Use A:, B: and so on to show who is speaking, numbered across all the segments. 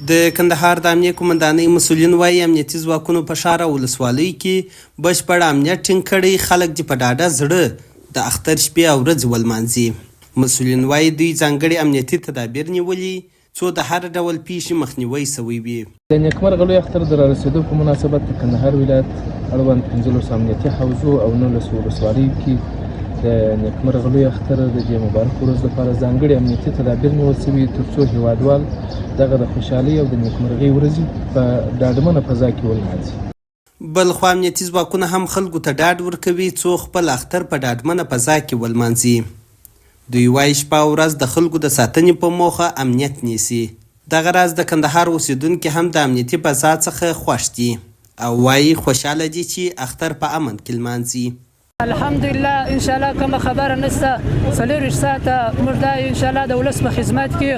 A: د کندهار د امنیه قومندانۍ مسؤلین وایي امنیتي ځواکونو په ښار او ولسوالیو کې بشپړ امنیت ټینګ کړی، خلک دې په ډاډه زړه د اختر شپې او ورځې ولمانځي. مسؤلین وایي دوی ځانګړي امنیتي تدابیر نیولي څو د هر ډول پیښې مخنیوی شوی وي.
B: د نیکمرغه لوی اختر د رارسېدو په مناسبت د کندهار ولایت اړوند 15 امنیتي حوزو او 19 ولسوالیو کې د نیکمرغه لوی اختر د دې مبارک ورځ لپاره ځانګړي امنیتي تدابیر نیول شوي تر څو هیوادوال دغه د خوشحالۍ او د نیکمرغۍ ورځې په ډاډمنه فضا کې ولمانځي.
A: بل خو امنیتي ځواکونه هم خلکو ته ډاډ ورکوي څو خپل اختر په ډاډمنه فضا کې ولمانځي. دوی وایي شپه او ورځ د خلکو د ساتنې په موخه امنیت نیسي. دغه راز د کندهار اوسیدونکي هم د امنیتي فضا څخه خوښ دي او وایي خوشحاله دي چې اختر په امن کې لمانځي.
C: الحمدلله ان شاء الله کومه خبره نشته، 24 ساعته موږ دا ان شاء الله د ولس په خدمت کې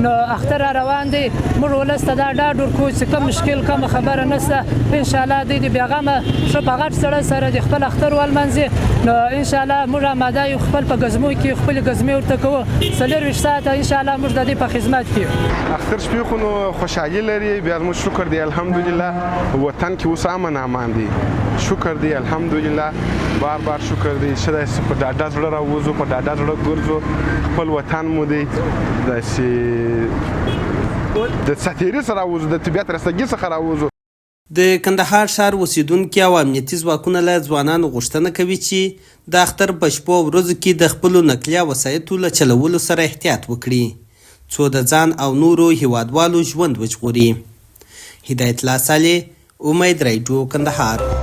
C: نو اختر روان دی. موږ ولس ته دا ډاډ ورکوو چې کوم مشکل کومه خبره نشته، ان شاء الله دوی د بیغمه ښه په غټ سړه سره د خپل اختر ولمانځي. نو ان شاء الله موږ آماده یو خپل په ګزمو کې خپل ګزمې ورته کوو. 24 ساعته ان شاء الله موږ د دې په خدمت کې.
D: اختر شپې خو نو خوشحالي لري، بیا موږ شکر دی الحمدلله وطن کې اوس امن امان دی. شکر دی الحمدلله، بار بار شکر دی چې په ډاډه زړه راوځو، په ډاډه زړه ګرځو، خپل وطن مو دی داسې د ساتیري سره راوځو، د طبیعت رستګي څخه راوځو.
A: د کندهار ښار اوسیدونکي او امنیتي ځواکونه له ځوانانو غوښتنه کوي چې د اختر په شپو او ورځو کې د خپلو نقلیه وسایطو له چلولو سره احتیاط وکړي څو د ځان او نورو هیوادوالو ژوند وژغوري. هدایت الله صالح، امید رادیو، کندهار.